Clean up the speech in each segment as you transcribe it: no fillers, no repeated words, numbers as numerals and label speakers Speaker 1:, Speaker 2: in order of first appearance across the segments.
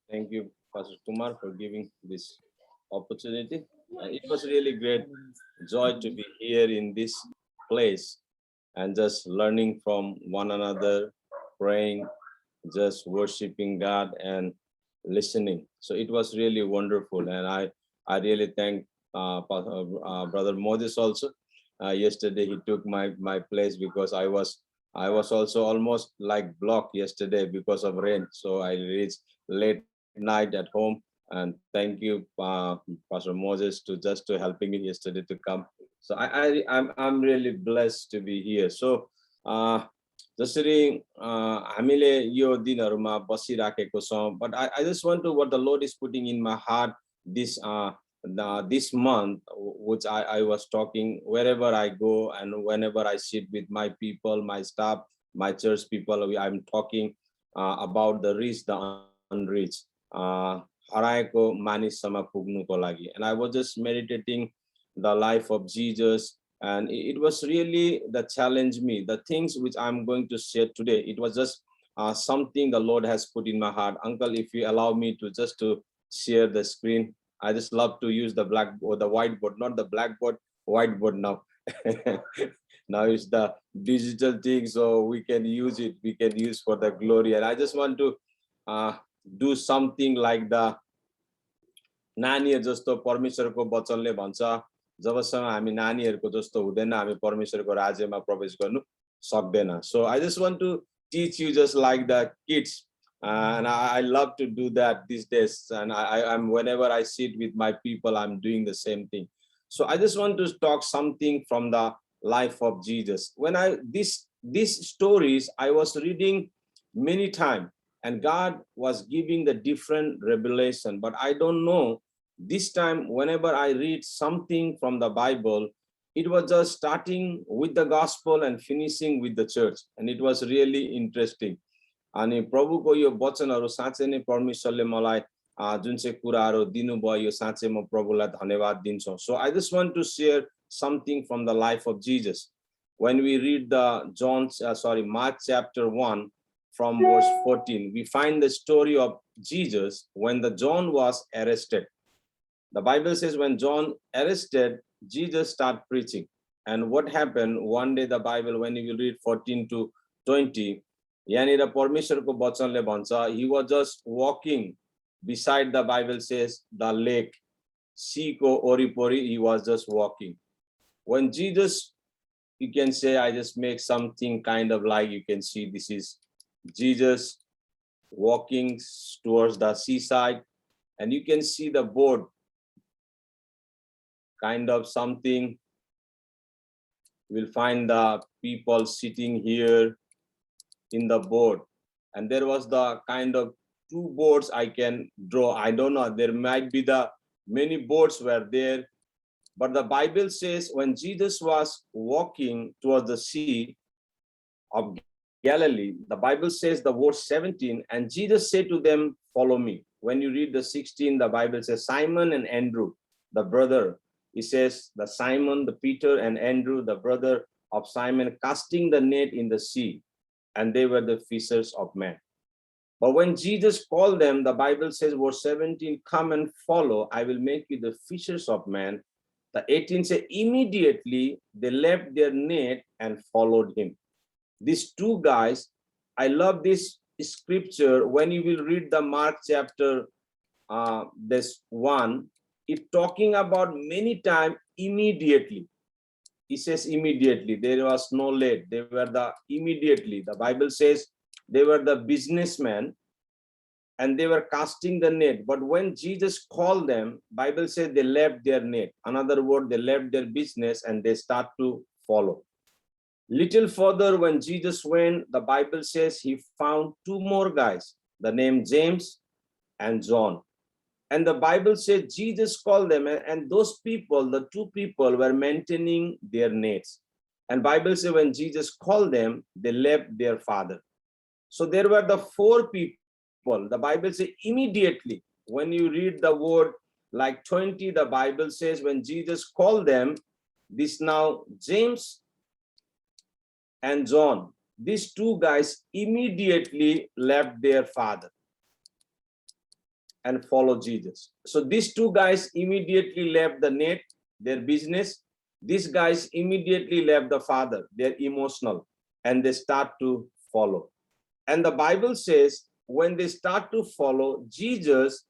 Speaker 1: Thank you, Pastor Kumar, for giving this opportunity. It was really great joy to be here in this place and just learning from one another, praying, just worshiping God and listening. So it was really wonderful, and I really thank Brother Moses also. Yesterday he took my place because I was also almost like blocked yesterday because of rain. So I reached late night at home, and thank you, Pastor Moses, to helping me yesterday to come. So I'm really blessed to be here. So जसरी हामीले यो दिनहरुमा बसिराखेको छौं, but I just want to what the Lord is putting in my heart this this month, which I was talking wherever I go and whenever I sit with my people, my staff, my church people, I'm talking about the rich, the unreached, हराएको मानिससम्म पुग्नुको लागि. And I was just meditating the life of Jesus, and it was really that challenged me. The things which I'm going to share today, it was just something the Lord has put in my heart. Uncle, if you allow me to just to share the screen, I just love to use the blackboard, the whiteboard, not the blackboard, whiteboard now. Now it's the digital thing, so we can use it. We can use for the glory. And I just want to do something like the नानीहरु जस्तो परमेश्वरको वचनले भन्छ, जबसम्म हामी नानीहरुको जस्तो हुँदैन हामी परमेश्वरको राज्यमा प्रवेश गर्नु सक्दैन. So I just want to teach you just like the kids, and I love to do that these days, and I'm whenever I sit with my people I'm doing the same thing. So I just want to talk something from the life of Jesus. When these stories I was reading many times, and God was giving the different revelation, but I don't know, this time whenever I read something from the Bible, it was just starting with the gospel and finishing with the church, and it was really interesting. अनि प्रभुको यो वचनहरु साँच्चै नै परमेश्वरले मलाई जुन चाहिँ कुराहरु दिनुभयो, यो साँच्चै म प्रभुलाई धन्यवाद दिन्छु. So I just want to share something from the life of Jesus. When we read the Mark chapter 1 from verse 14, we find the story of Jesus when the John was arrested. The Bible says when John arrested, Jesus started preaching. And what happened one day, the Bible, when you read 14 to 20, यहाँनिर परमेश्वरको वचनले भन्छ, he was just walking beside, the Bible says, the lake, sea ko oripori, he was just walking. When Jesus, you can say, I just make something kind of like, you can see this is Jesus walking towards the seaside, and you can see the boat, kind of something. We'll find the people sitting here in the boat, and there was the kind of two boats I can draw. I don't know, there might be the many boats were there, but the Bible says when Jesus was walking towards the sea of Galilee, the Bible says the verse 17, and Jesus said to them, follow me. When you read the 16, the Bible says Simon and Andrew, the brother, he says the Simon, the Peter and Andrew, the brother of Simon, casting the net in the sea, and they were the fishers of men. But when Jesus called them, the Bible says, verse 17, come and follow, I will make you the fishers of men. The 18 says, immediately they left their net and followed him. These two guys, I love this scripture. When you will read the Mark chapter this 1, it talking about many times immediately. He says immediately, there was no late, they were the immediately. The Bible says they were the businessmen and they were casting the net. But when Jesus called them, Bible says they left their net. Another word, they left their business and they start to follow. Little further, when Jesus went, the Bible says he found two more guys, the name James and John. And the Bible says Jesus called them, and those people, the two people, were maintaining their nets. And Bible says when Jesus called them, they left their father. So there were the four people. The Bible says immediately, when you read the word like 20, the Bible says when Jesus called them, this now James and John, these two guys immediately left their father. and follow Jesus. So these two guys immediately left the net, their business. These guys immediately left the father, their emotional, and they start to follow. And the Bible says when they start to follow, Jesus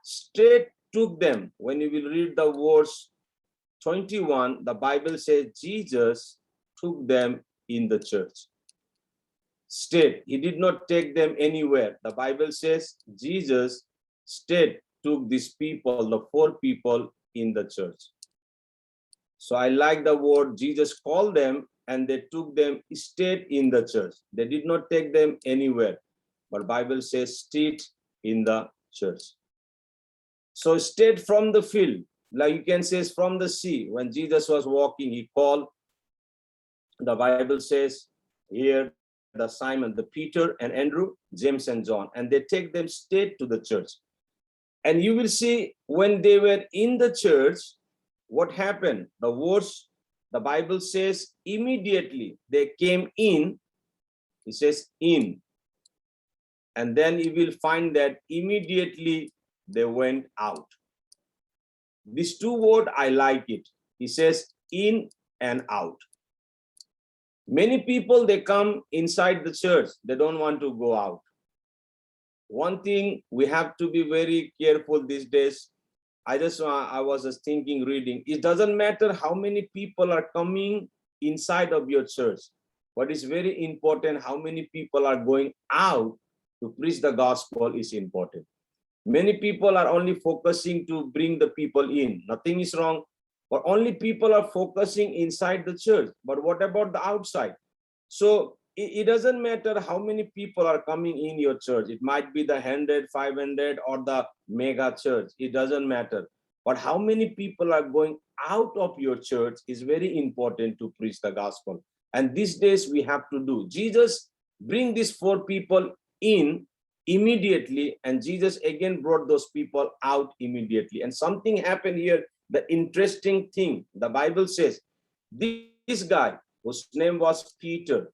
Speaker 1: straight took them. When you will read the verse 21, the Bible says Jesus took them in the church. Stayed. He did not take them anywhere. The Bible says Jesus stayed, took these people, the four people in the church. So I like the word Jesus called them and they took them, stayed in the church. They did not take them anywhere. But Bible says stayed in the church. So stayed from the field, like you can say from the sea. When Jesus was walking, he called, the Bible says here, the Simon, the Peter and Andrew, James and John, and they take them straight to the church. And you will see when they were in the church, what happened? The words, the Bible says immediately they came in. It says in. And then you will find that immediately they went out. These two words, I like it. He says in and out. Many people, they come inside the church. They don't want to go out. One thing we have to be very careful these days. I was just thinking, reading. It doesn't matter how many people are coming inside of your church. What is very important, how many people are going out to preach the gospel is important. Many people are only focusing to bring the people in. Nothing is wrong. But only people are focusing inside the church. But what about the outside? So it doesn't matter how many people are coming in your church. It might be the 100, 500 or the mega church. It doesn't matter. But how many people are going out of your church is very important to preach the gospel. And these days we have to do. Jesus bring these four people in immediately, and Jesus again brought those people out immediately. And something happened here. The interesting thing, the Bible says, this guy whose name was Peter,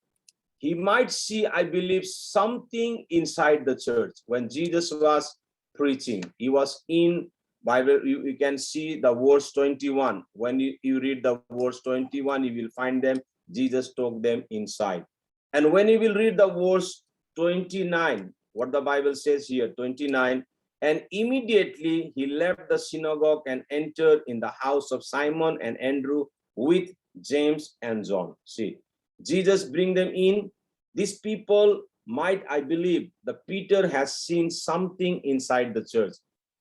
Speaker 1: he might see, I believe, something inside the church. When Jesus was preaching, he was in Bible. You can see the verse 21. When you read the verse 21, you will find them. Jesus took them inside. And when you will read the verse 29, what the Bible says here, 29, and immediately he left the synagogue and entered in the house of Simon and Andrew with James and John. See, Jesus bring them in. These people might, I believe, the Peter has seen something inside the church.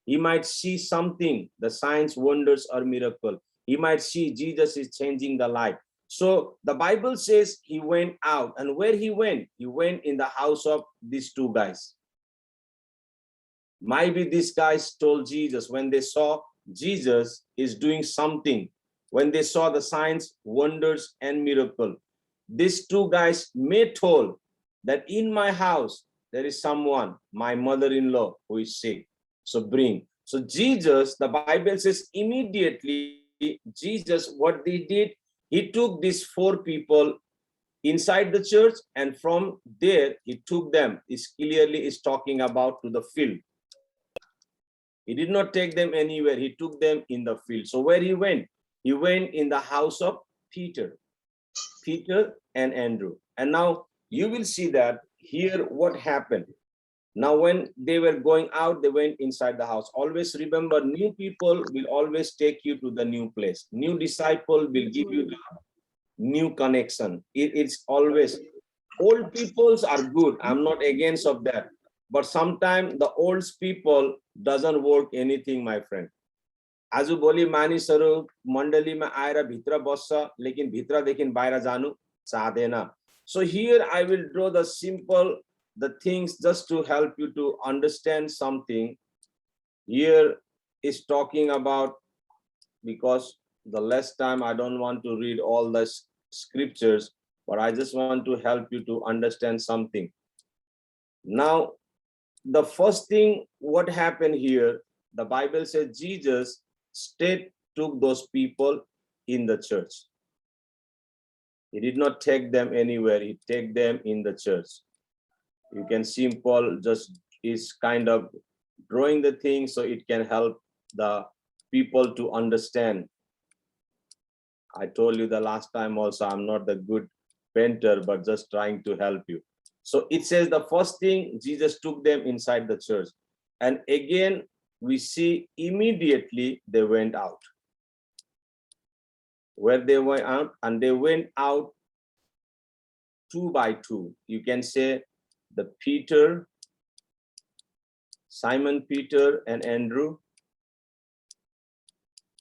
Speaker 1: He might see something, the signs, wonders, or miracle. He might see Jesus is changing the life. So the Bible says he went out, and where he went in the house of these two guys. Maybe these guys told Jesus when they saw Jesus is doing something, when they saw the signs, wonders, and miracle. These two guys may told that in my house there is someone, my mother-in-law, who is sick. So bring. So Jesus, the Bible says immediately, Jesus, what he did, he took these four people inside the church, and from there he took them. Is clearly is talking about to the field. He did not take them anywhere. He took them in the field. So where he went in the house of Peter and Andrew. And now you will see that here what happened. Now when they were going out, they went inside the house. Always remember, new people will always take you to the new place. New disciple will give you the new connection. It's always, old peoples are good. I'm not against of that. But sometimes the old people doesn't work anything, my friend. आजु भोलि मानिसहरु मण्डलीमा आएर भित्र बस्छ लेकिन भित्रदेखि बाहिर जानु चाहदैन. So here I will draw the things just to help you to understand something. Here is talking about, because the last time I don't want to read all the scriptures, but I just want to help you to understand something. Now, the first thing what happened here, the Bible says Jesus took those people in the church. He did not take them anywhere. He took them in the church. You can see Paul just is kind of drawing the thing so it can help the people to understand. I told you the last time also, I'm not the good painter, but just trying to help you. So it says the first thing, Jesus took them inside the church. And again, we see immediately they went out. Where they went out, and they went out 2 by 2. You can say the Peter, Simon Peter and Andrew.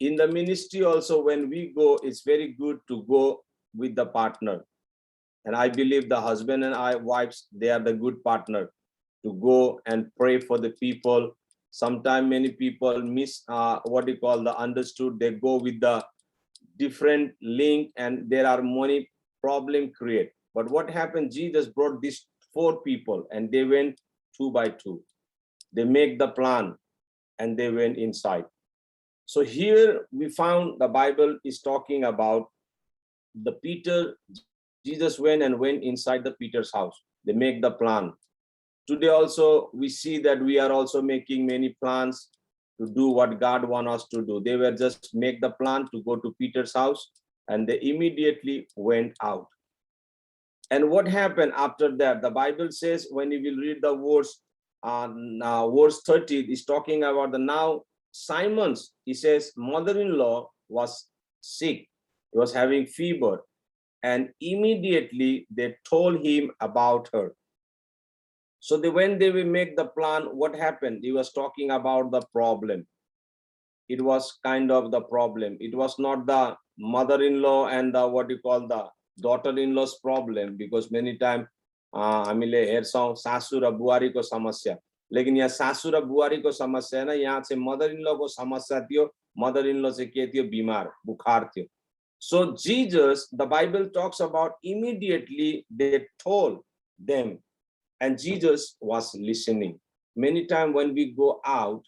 Speaker 1: In the ministry also, when we go, it's very good to go with the partner. And I believe the husband and wives, they are the good partner to go and pray for the people. Sometimes many people miss what you call the understood. They go with the different link and there are many problem create. But what happened? Jesus brought these 4 people and they went 2 by 2. They make the plan and they went inside. So here we found the Bible is talking about the Peter. Jesus went inside the Peter's house. They make the plan. Today also we see that we are also making many plans to do what God wants us to do. They were just make the plan to go to Peter's house and they immediately went out. And what happened after that? The Bible says, when you will read the words, verse 30 is talking about the now Simon's, he says, mother-in-law was sick. He was having fever. And immediately they told him about her. So when they will make the plan, what happened? He was talking about the problem. It was kind of the problem. It was not the mother-in-law and the what you call the daughter-in-law's problem, because many times हामीले हेर्छौं सासु र बुहारीको समस्या, लेकिन यहाँ सासु र बुहारीको समस्या हैन, यहाँ चाहिँ mother-in-law को समस्या थियो. मदर-इन-लॉ चाहिँ के थियो? बिमार, बुखार थियो. So Jesus, the Bible talks about immediately they told them, and Jesus was listening. Many times when we go out,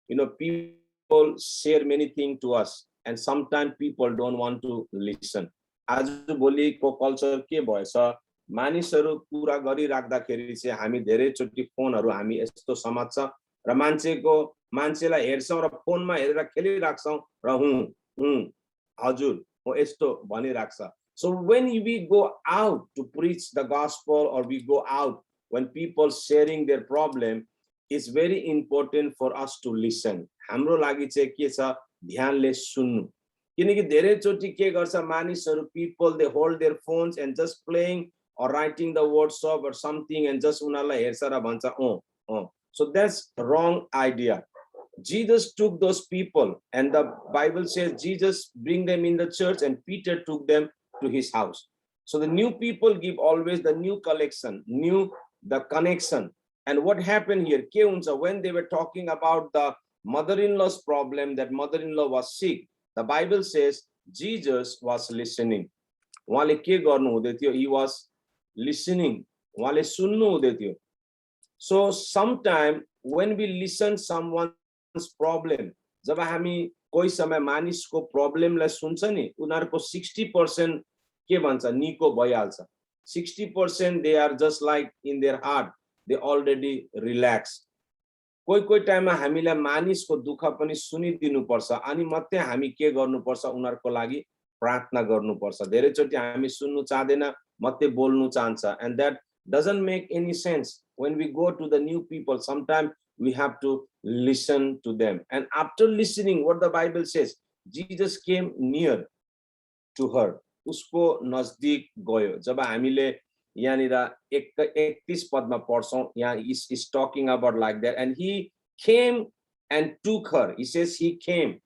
Speaker 1: people share many things to us, and sometimes people don't want to listen. आज भोलिको culture के भएछ? मानिसहरू कुरा गरिराख्दाखेरि चाहिँ हामी धेरैचोटि फोनहरू हामी यस्तो समात्छ र मान्छेलाई हेर्छौं र फोनमा हेरेर खेलिराख्छौं र हजुर हो यस्तो भनिराख्छ. So when we go out to preach the gospel, or we go out when people sharing their problem, it's very important for us to listen. हाम्रो लागि चाहिँ के छ? ध्यानले सुन्नु. किनकि धेरैचोटि के गर्छ मानिसहरू, people they hold their phones and just playing or writing the WhatsApp or something and just उनीहरुलाई हेर्छ र भन्छ So that's the wrong idea. Jesus took those people, and the Bible says Jesus bring them in the church and Peter took them to his house. So the new people give always the new collection, the connection. And what happened here? When they were talking about the mother-in-law's problem, that mother-in-law was sick, the Bible says Jesus was listening. He was listening. So sometime when we listen someone's problem, जब हामी कोही समय मानिसको प्रब्लमलाई सुन्छ नि, उनीहरुको 60% के भन्छ? निको भइहाल्छ. 60% they are just like in their heart, they already relaxed. कोही टाइममा हामीलाई मानिसको दुःख पनि सुनिदिनु पर्छ, अनि मात्रै हामी के गर्नुपर्छ? उनीहरुको लागि प्रार्थना गर्नुपर्छ. धेरैचोटि हामी सुन्नु चाहदैन, मात्रै बोल्नु चाहन्छ, and that doesn't make any sense. When we go to the new people, sometimes we have to listen to them. And after listening, what the Bible says, Jesus came near to her. उसको नजदीक गयो. जब हामीले यहाँनिर 31 पदमा पढ्छौं, यहाँ is talking about like that, and he came and took her. He says he came.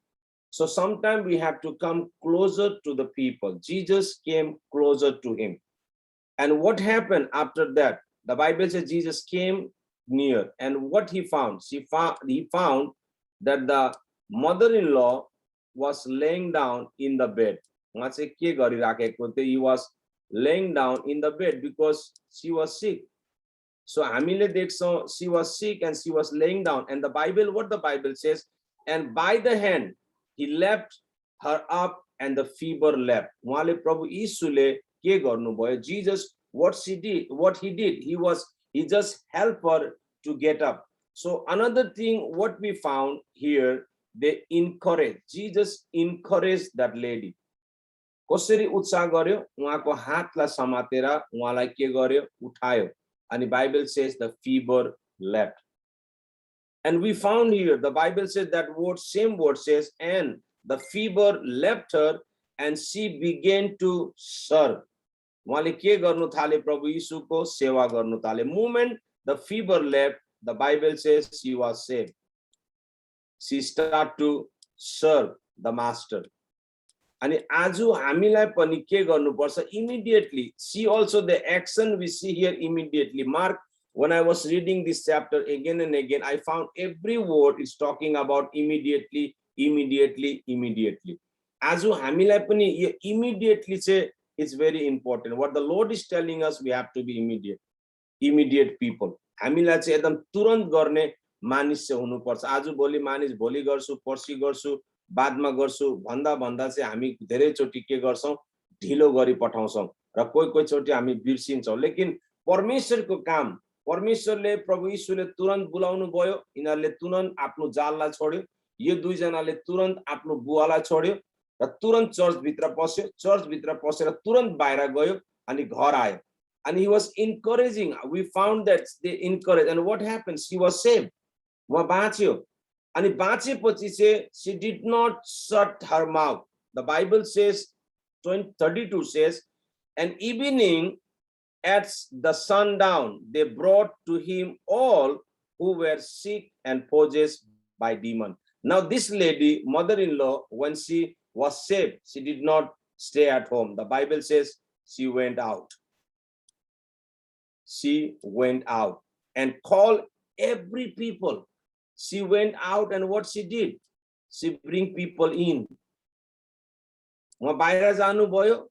Speaker 1: So sometimes we have to come closer to the people. Jesus came closer to him. And what happened after that? The Bible says Jesus came near, and what he found? He found that the mother-in-law was laying down in the bed. He was laying down in the bed because she was sick. So she was sick and she was laying down. And the Bible, what the Bible says, and by the hand he left her up and the fever left. Jesus, what he did, he just helped her to get up. So another thing, what we found here, they encourage, Jesus encouraged that lady. कसरी उत्साह गर्यो, उहाँको हातलाई समातेर उहाँलाई के गर्यो, उठायो. अनि Bible says the fever left. And we found here, the Bible says that word, same word says, and the fever left her and she began to serve. उहाँले के गर्नु थाले, प्रभु यीशुको सेवा गर्नु थाले. Moment the fever left, the Bible says she was saved. She started to serve the master. अनि आज हामीलाई पनि के गर्नुपर्छ, immediately. See also the action we see here immediately. Mark, when I was reading this chapter again and again, I found every word is talking about immediately, immediately, immediately. आज हामीलाई पनि यो immediately चाहिँ is very important. What the Lord is telling us, we have to be immediate people. हामीलाई चाहिँ एकदम तुरन्त गर्ने मानिस चाहिँ हुनुपर्छ. आज भोलि मानिस भोलि गर्छु, पर्सि गर्छु, बादमा गर्छु भन्दा भन्दा चाहिँ हामी धेरै चोटी के गर्छौं, ढिलो गरी पठाउँछौं र कोही चोटी हामी बिर्सिन्छौं. लेकिन परमेश्वरको काम, परमेश्वरले प्रभु यीशुले तुरन्त बुलाउनु भयो, यिनीहरुले तुरन्त आफ्नो जाललाई छोड्यो. यो दुई जनाले तुरन्त आफ्नो बुवालाई छोड्यो र तुरन्त चर्च भित्र पस्यो, चर्च भित्र पसेर तुरन्त बाहिर गयो अनि घर आयो. And he was encouraging. We found that they encouraged. And what happens? He was saved. उहाँ बाँच्यो. अनि बाँचेपछि चाहिँ she did not shut her mouth. The Bible says 32 says, and evening at the sundown they brought to him all who were sick and possessed by demon. Now this lady, mother-in-law, when she was saved, she did not stay at home. The Bible says she went out. She went out and called every people. She went out, and what she did, she bring people in. उहाँ बाहिर जानु भयो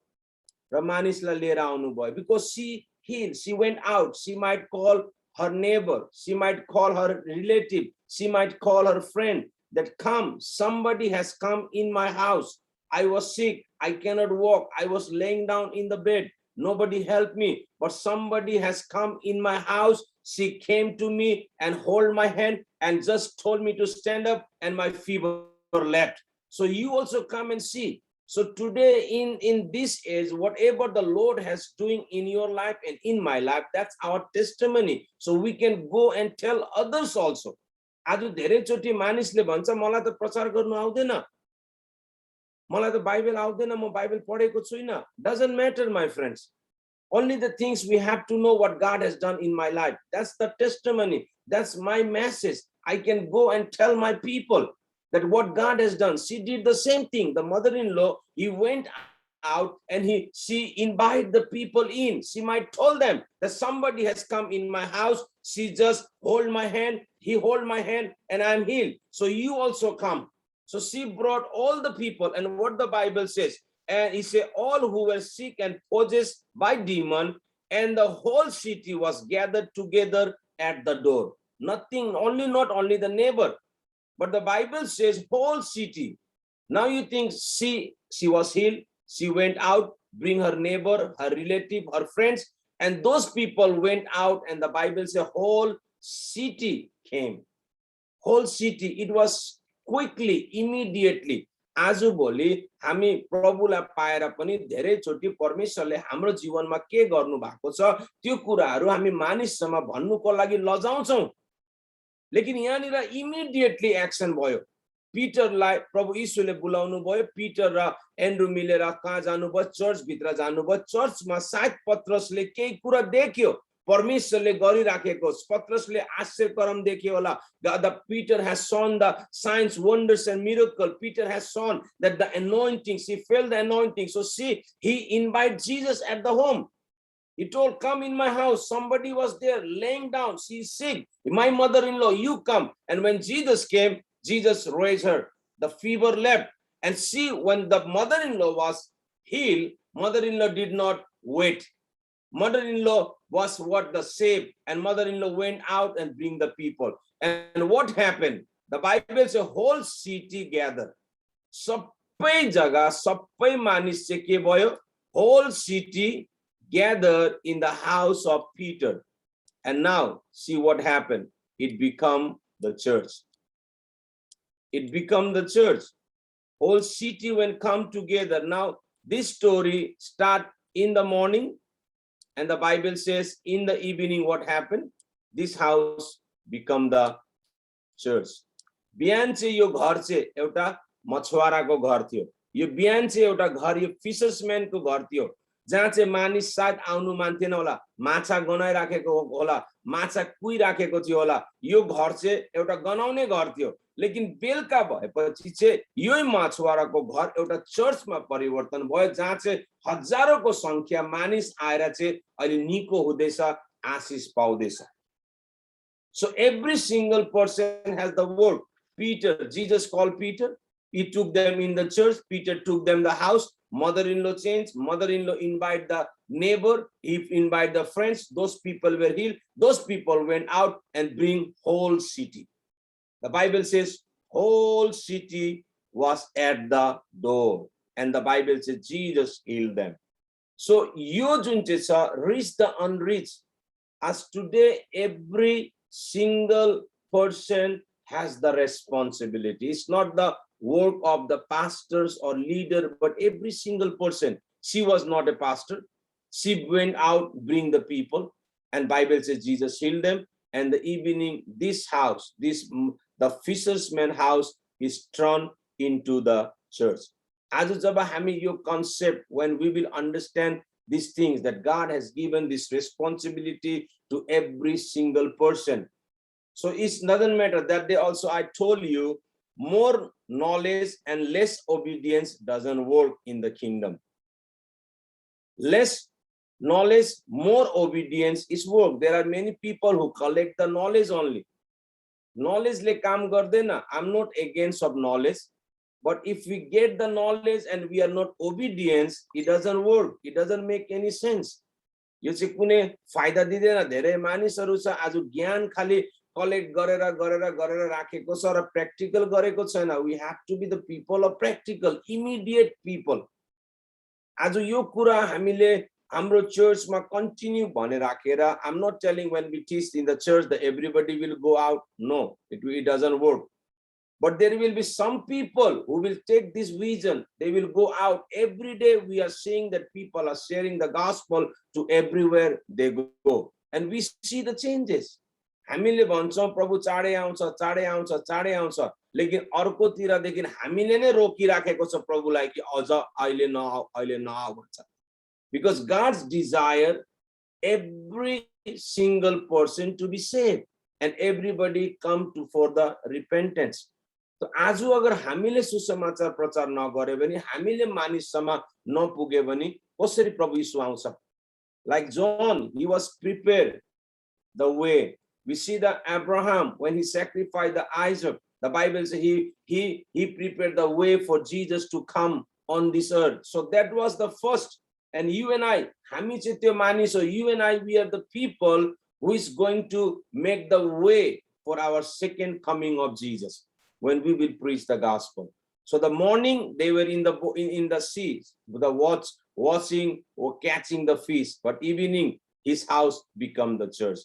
Speaker 1: र मानिसलाई लिएर आउनु भयो. Because she healed, she went out. She might call her neighbor, she might call her relative, she might call her friend that come, somebody has come in my house. I was sick, I cannot walk, I was laying down in the bed, nobody helped me, but somebody has come in my house. She came to me and hold my hand and just told me to stand up, and my fever left. So you also come and see. So today in this age, whatever the Lord has doing in your life and in my life, that's our testimony. So we can go and tell others also. आज धेरैचोटी मानिसले भन्छ मलाई त प्रचार गर्नु आउँदैन, मलाई त बाइबल आउँदैन, म बाइबल पढेको छुइनँ. Doesn't matter, my friends. Only the things we have to know what God has done in my life. That's the testimony. That's my message. I can go and tell my people that what God has done. She did the same thing. The mother-in-law, he went out and she invited the people in. She might told them that somebody has come in my house. She just hold my hand. He hold my hand and I'm healed. So you also come. So she brought all the people, and what the Bible says, and he said all who were sick and possessed by demon, and the whole city was gathered together at the door. Nothing, not only the neighbor, but the Bible says whole city. Now you think she was healed, she went out, bring her neighbor, her relative, her friends, and those people went out, and the Bible says whole city came. Whole city, it was quickly, immediately. आज भोलि हामी प्रभुलाई पाएर पनि धेरै चोटी परमेश्वरले हाम्रो जीवनमा के गर्नु भएको छ त्यो कुराहरू हामी मानिससम्म भन्नुको लागि लजाउँछौं. लेकिन यहाँनिर इमिडिएटली एक्सन भयो. पिटरलाई प्रभु यीशुले बुलाउनु भयो. पिटर र एन्ड्रु मिलेर कहाँ जानुभयो, चर्च भित्र जानुभयो. चर्चमा सायद पत्रसले केही कुरा देख्यो, परमेश्वरले गरिराखेको. पत्रसले आश्चर्यकरम देख्यो होला. The Peter has shown the signs, wonders and miracle. Peter has shown that the anointing, she felt the anointing. So he invited Jesus at the home. He told, come in my house. Somebody was there laying down. She's sick. My mother-in-law, you come. And when Jesus came, Jesus raised her. The fever left. And when the mother-in-law was healed, mother-in-law did not wait. Mother-in-law was what the saved, and mother-in-law went out and bring the people. And what happened? The Bible says whole city gathered. Sabai jaga, sabai manis se ke bhayo? Whole city gathered in the house of Peter. And now see what happened. It became the church. It become the church. Whole city when come together. Now, this story start in the morning, and the Bible says in the evening what happened? This house become the church. बिहान चाहिँ यो घर चाहिँ एउटा मछुवाराको घर थियो. यो बिहान चाहिँ एउटा घर यो फिशर्सम्यानको घर थियो, जहाँ चाहिँ मानिस सायद आउनु मान्थेन होला, माछा गनाइराखेको होला, माछा कुइराखेको थियो होला. यो घर चाहिँ एउटा गनाउने घर थियो. लेकिन बेलुका भएपछि चाहिँ यही मछुवाराको घर एउटा चर्चमा परिवर्तन भयो, जहाँ चाहिँ हजारौंको संख्या मानिस आएर चाहिँ अहिले निको हुँदैछ, आशीष पाउँदैछ. So every single person has the work. Peter, Jesus called Peter. He took them in the church. Peter took them the house. Mother-in-law changed. Mother-in-law invited the neighbor. He invited the friends. Those people were healed. Those people went out and bring whole city. The Bible says whole city was at the door. And the Bible says Jesus healed them. So yo jun chai cha, reach the unreached. As today, every single person has the responsibility. It's not the work of the pastors or leader, but every single person. She was not a pastor. She went out, bring the people, and Bible says Jesus healed them. And the evening, this house, the fisherman house is turned into the church. As jab hami yo concept, when we will understand these things, that God has given this responsibility to every single person. So it doesn't matter. That day also I told you, more knowledge and less obedience doesn't work in the kingdom. Less knowledge, more obedience is work. There are many people who collect the knowledge only. Knowledge le kaam gardena. I'm not against of knowledge, but if we get the knowledge and we are not obedient, it doesn't work. It doesn't make any sense. यो चाहिँ कुनै फाइदा दिदैन. धेरै मानिसहरु छ आज ज्ञान खाली collect गरेर राखेको छ र प्र्याक्टिकल गरेको छैन. We have to be the people of practical, immediate people. आज यो कुरा हामीले हाम्रो चर्चमा कन्टिन्यू भने राखेर, I'm not telling when we teach in the church that everybody will go out. No, it doesn't work. But there will be some people who will take this vision. They will go out every day. We are seeing that people are sharing the gospel to everywhere they go. And we see the changes. हामीले भन्छौं प्रभु चाँडै आउँछ. लेकिन अर्कोतिर देखि हामीले नै रोकिराखेको छ प्रभुलाई कि अझ अहिले नआऊ भन्छ. Because God's desire every single person to be saved and everybody come to for the repentance. So आज अगर हामीले सुसमाचार प्रचार नगरे भने, हामीले मानिससम्म नपुगे भने कसरी प्रभु यीशु आउँछ? Like John, he was prepared the way. We see that Abraham, when he sacrificed the Isaac, the Bible says he prepared the way for Jesus to come on this earth. So that was the first. And you and I, हामी चाहिँ त्यो मानिस हो. You and I, we are the people who is going to make the way for our second coming of Jesus, when we will preach the gospel. So the morning they were in the sea, the washing or catching the fish. But evening his house become the church.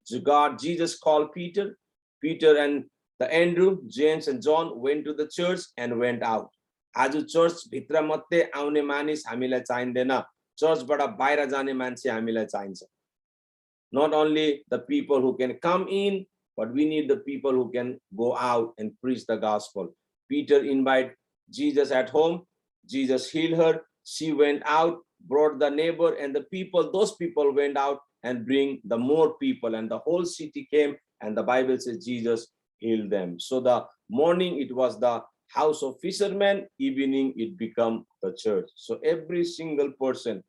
Speaker 1: So Jesus called Peter and the Andrew, James and John went to the church and went out. आज church भित्र मात्रै आउने मानिस हामीलाई चाहिँदैन. चर्चबाट बाहिर जाने मान्छे हामीलाई चाहिन्छ. Not only the people who can come in, but we need the people who can go out and preach the gospel. Peter invited Jesus at home. Jesus healed her. She went out, brought the neighbor and the people. Those people went out and bring the more people, and the whole city came, and the Bible says Jesus healed them. So the morning it was the house of fishermen, evening it become the church. So every single person,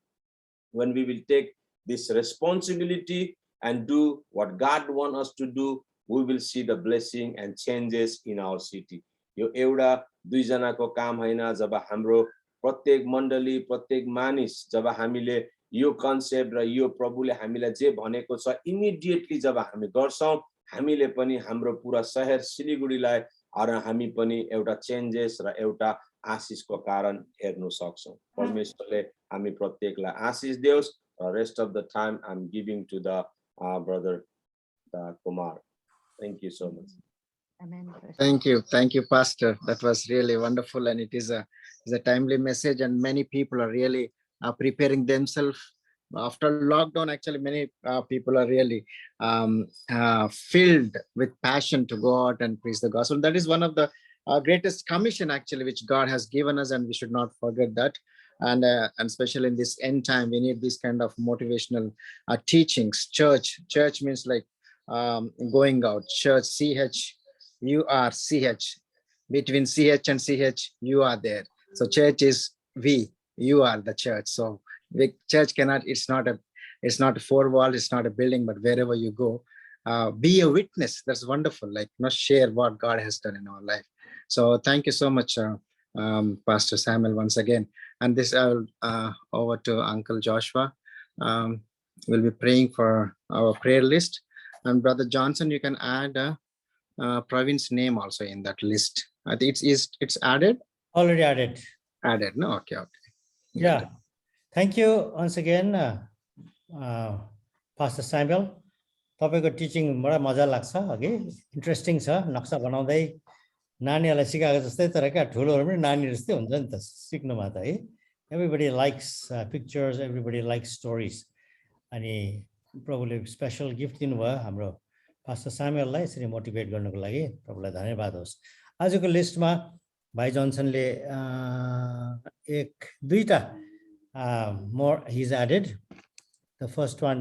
Speaker 1: when we will take this responsibility and do what God wants us to do, we will see the blessing and changes in our city. यो एउटा दुई जनाको काम हैन. जब हाम्रो प्रत्येक मण्डली, प्रत्येक मानिस, जब हामीले यो कन्सेप्ट र यो प्रभुले हामीलाई जे भनेको छ इमिडिएटली जब हामी गर्छौं, हामीले पनि हाम्रो पुरा शहर सिलीगुडीलाई अर हामी पनि एउटा चेन्जेस र एउटा आशीषको कारण हेर्न सक्छौं. परमेश्वरले हामी प्रत्येकलाई आशीष देओस्. Rest of the time I'm giving to the brother Kumar. Thank you so much.
Speaker 2: Amen.
Speaker 3: Thank you, Pastor. That was really wonderful, and it is a timely message. And many people are really preparing themselves after lockdown. Actually, many people are really filled with passion to go out and preach the gospel. That is one of the greatest commission, actually, which God has given us, and we should not forget that. And especially in this end time, we need this kind of motivational teachings. Church means like going out. Church, you are CH. Between CH and CH, you are there. So church is we, you are the church. So the church cannot, it's not a four wall, it's not a building, but wherever you go, be a witness. That's wonderful. Like, share what God has done in our life. So thank you so much, Pastor Samuel, once again. And this over to Uncle Joshua. We'll be praying for our prayer list. And Brother Johnson, you can add Pravin's name also in that list. I think it's added.
Speaker 4: Already added.
Speaker 3: Added. No, okay.
Speaker 4: Yeah. Thank you once again, Pastor Samuel. तपाईँको teaching बडा मजा लाग्छ अघि interesting छ नक्सा बनाउँदै नानीहरूलाई सिकाएको जस्तै तर क्या ठुलोहरू पनि नानी जस्तै हुन्छ नि त सिक्नुमा त है everybody likes pictures everybody likes stories अनि प्रभुले स्पेसल गिफ्ट दिनुभयो हाम्रो पास्टर सामुएललाई यसरी मोटिभेट गर्नको लागि प्रभुलाई धन्यवाद होस् आजको लिस्टमा भाइ जोन्सनले दुईटा more he is added the first one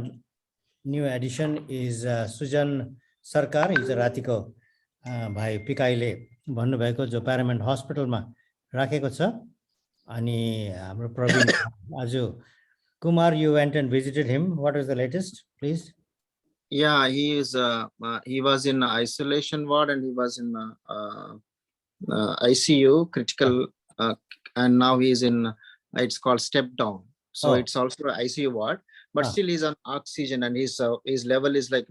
Speaker 4: new addition is Sujan Sarkar हिजो रातिको भाइ पिकाईले भन्नुभएको जो प्यारामेन्ट हस्पिटलमा राखेको छ अनि हाम्रो प्रवीण आज Kumar, you went and visited him. What is the latest, please?
Speaker 3: Yeah, he was in isolation ward and he was in ICU, critical, and now he is in, it's called step down. So it's also an ICU ward, but still he's on oxygen and his level is like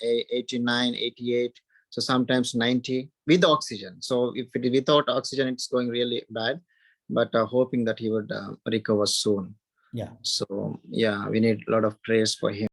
Speaker 3: 89, 88, so sometimes 90 with oxygen. So if it is without oxygen, it's going really bad, but hoping that he would recover soon.
Speaker 4: Yeah.
Speaker 3: So yeah, we need a lot of prayers for him.